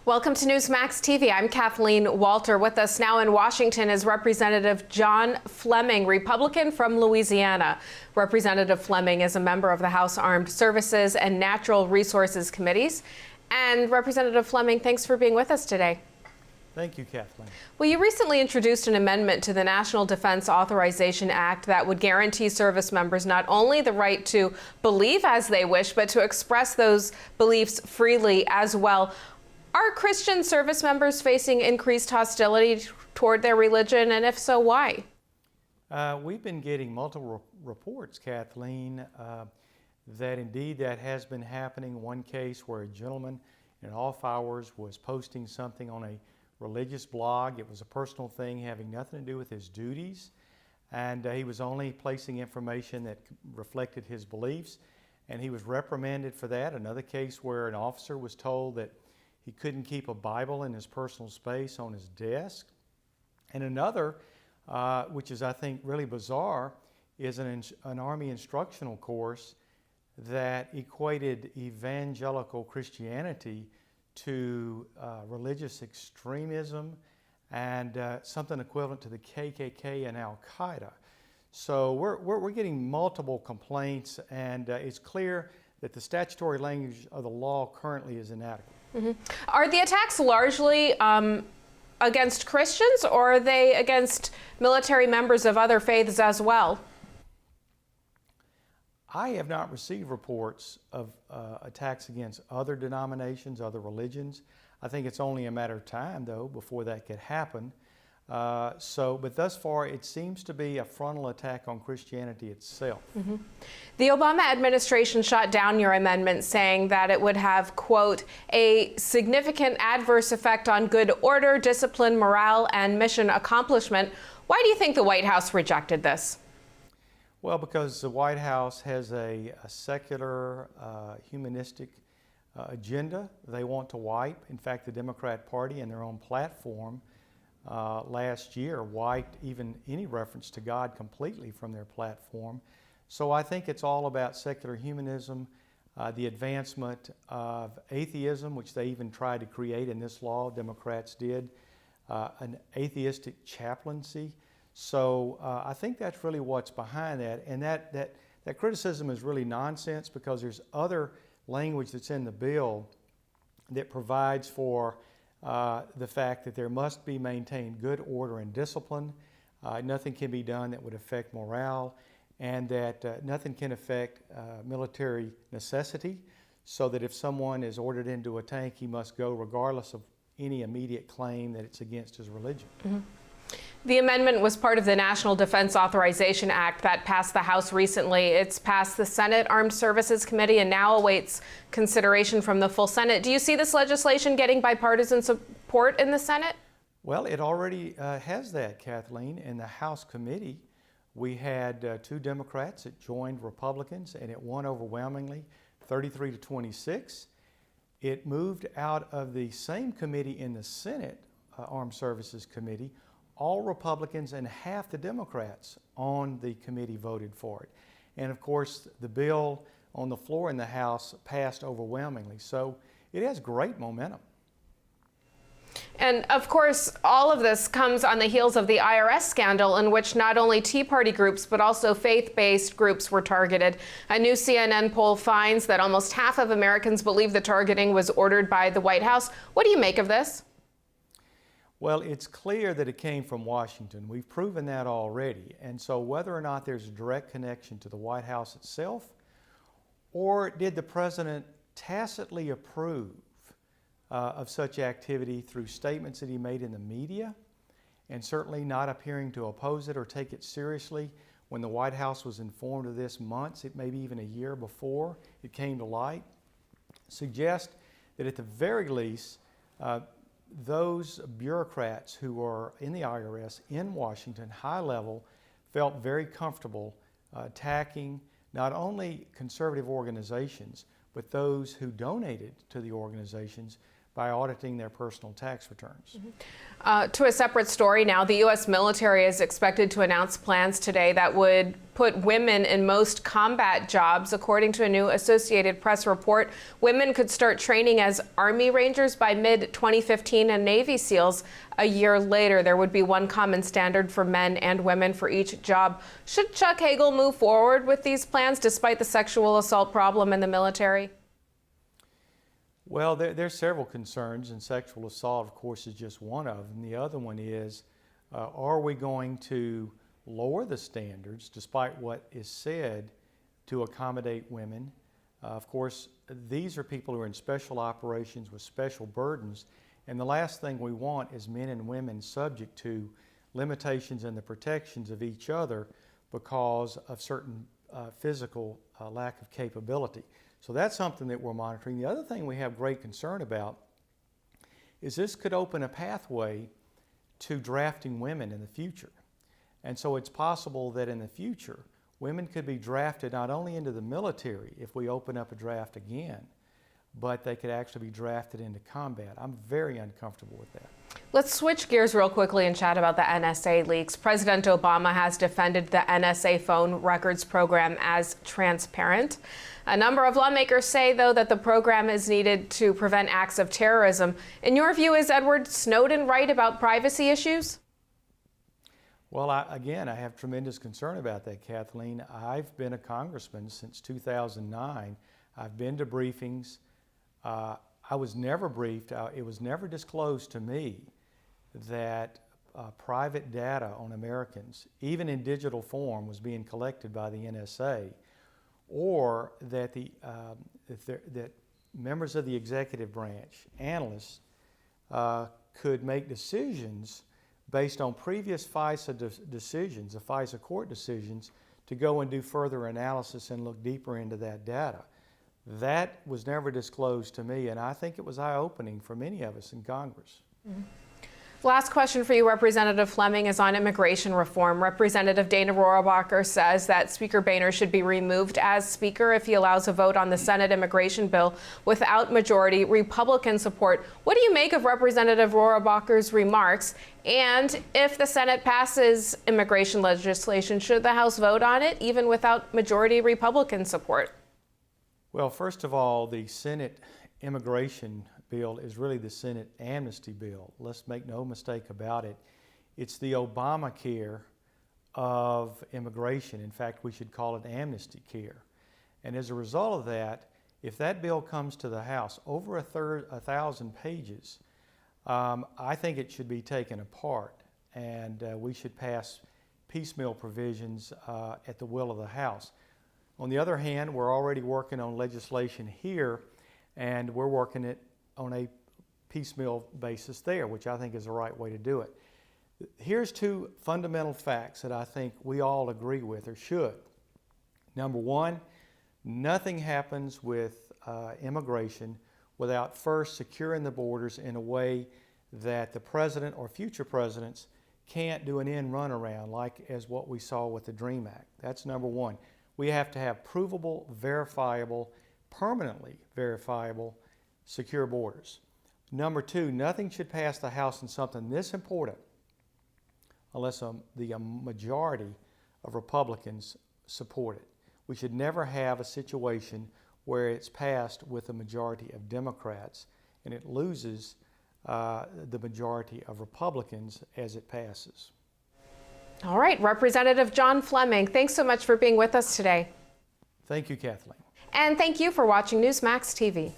Welcome to Newsmax TV. I'm Kathleen Walter. With us now in Washington is Representative John Fleming, Republican from Louisiana. Representative Fleming is a member of the House Armed Services and Natural Resources Committees. And Representative Fleming, thanks for being with us today. Thank you, Kathleen. Well, you recently introduced an amendment to the National Defense Authorization Act that would guarantee service members not only the right to believe as they wish, but to express those beliefs freely as well. Are Christian service members facing increased hostility toward their religion, and if so, why? We've been getting multiple reports, Kathleen, that indeed that has been happening. One case where a gentleman in off hours was posting something on a religious blog. It was a personal thing having nothing to do with his duties, and he was only placing information that reflected his beliefs, and he was reprimanded for that. Another case where an officer was told that he couldn't keep a Bible in his personal space on his desk. And another, which is I think really bizarre, is an Army instructional course that equated evangelical Christianity to religious extremism and something equivalent to the KKK and Al-Qaeda. So we're getting multiple complaints, and it's clear that the statutory language of the law currently is inadequate. Mm-hmm. Are the attacks largely against Christians, or are they against military members of other faiths as well? I have not received reports of attacks against other denominations, other religions. I think it's only a matter of time, though, before that could happen. But thus far, it seems to be a frontal attack on Christianity itself. Mm-hmm. The Obama administration shot down your amendment, saying that it would have, quote, a significant adverse effect on good order, discipline, morale, and mission accomplishment. Why do you think the White House rejected this? Well, because the White House has a secular, humanistic agenda they want to wipe. In fact, the Democrat Party in their own platform last year wiped even any reference to God completely from their platform. So I think it's all about secular humanism, the advancement of atheism, which they even tried to create in this law, Democrats did, an atheistic chaplaincy. So I think that's really what's behind that. And that criticism is really nonsense, because there's other language that's in the bill that provides for the fact that there must be maintained good order and discipline. Nothing can be done that would affect morale, and that nothing can affect military necessity, so that if someone is ordered into a tank, he must go regardless of any immediate claim that it's against his religion. Mm-hmm. The amendment was part of the National Defense Authorization Act that passed the House recently. It's passed the Senate Armed Services Committee and now awaits consideration from the full Senate. Do you see this legislation getting bipartisan support in the Senate? Well, it already has that, Kathleen. In the House committee, we had 2 Democrats that joined Republicans, and it won overwhelmingly, 33 to 26. It moved out of the same committee in the Senate Armed Services Committee. All Republicans and half the Democrats on the committee voted for it. And of course, the bill on the floor in the House passed overwhelmingly. So it has great momentum. And of course, all of this comes on the heels of the IRS scandal, in which not only Tea Party groups, but also faith-based groups were targeted. A new CNN poll finds that almost half of Americans believe the targeting was ordered by the White House. What do you make of this? Well, it's clear that it came from Washington. We've proven that already. And so whether or not there's a direct connection to the White House itself, or did the president tacitly approve of such activity through statements that he made in the media, and certainly not appearing to oppose it or take it seriously when the White House was informed of this months, it maybe even a year before it came to light, suggest that at the very least, those bureaucrats who are in the IRS in Washington, high level, felt very comfortable attacking not only conservative organizations, but those who donated to the organizations by auditing their personal tax returns. To a separate story now, the U.S. military is expected to announce plans today that would put women in most combat jobs. According to a new Associated Press report, women could start training as Army Rangers by mid-2015 and Navy SEALs a year later. There would be one common standard for men and women for each job. Should Chuck Hagel move forward with these plans despite the sexual assault problem in the military? Well, there's several concerns, and sexual assault, of course, is just one of them. The other one is, are we going to lower the standards, despite what is said, to accommodate women? Of course, these are people who are in special operations with special burdens, and the last thing we want is men and women subject to limitations and the protections of each other because of certain physical lack of capability. So that's something that we're monitoring. The other thing we have great concern about is this could open a pathway to drafting women in the future. And so it's possible that in the future, women could be drafted not only into the military if we open up a draft again, but they could actually be drafted into combat. I'm very uncomfortable with that. Let's switch gears real quickly and chat about the NSA leaks. President Obama has defended the NSA phone records program as transparent. A number of lawmakers say, though, that the program is needed to prevent acts of terrorism. In your view, is Edward Snowden right about privacy issues? Well, again, I have tremendous concern about that, Kathleen. I've been a congressman since 2009. I've been to briefings. I was never briefed. It was never disclosed to me that private data on Americans, even in digital form, was being collected by the NSA, or that that members of the executive branch, analysts, could make decisions based on previous FISA decisions, the FISA court decisions, to go and do further analysis and look deeper into that data. That was never disclosed to me, and I think it was eye-opening for many of us in Congress. Mm-hmm. Last question for you, Representative Fleming, is on immigration reform. Representative Dana Rohrabacher says that Speaker Boehner should be removed as Speaker if he allows a vote on the Senate immigration bill without majority Republican support. What do you make of Representative Rohrabacher's remarks? And if the Senate passes immigration legislation, should the House vote on it even without majority Republican support? Well, first of all, the Senate immigration bill is really the Senate amnesty bill. Let's make no mistake about it. It's the Obamacare of immigration. In fact, we should call it amnesty care. And as a result of that, if that bill comes to the House, over 1,000 pages, I think it should be taken apart, and we should pass piecemeal provisions at the will of the House. On the other hand, we're already working on legislation here, and we're working it on a piecemeal basis there, which I think is the right way to do it. Here's two fundamental facts that I think we all agree with, or should. Number one, nothing happens with immigration without first securing the borders in a way that the president or future presidents can't do an end run around, like as what we saw with the DREAM Act. That's number one. We have to have provable, verifiable, permanently verifiable, secure borders. Number two, nothing should pass the House in something this important unless the majority of Republicans support it. We should never have a situation where it's passed with a majority of Democrats and it loses the majority of Republicans as it passes. All right, Representative John Fleming, thanks so much for being with us today. Thank you, Kathleen. And thank you for watching Newsmax TV.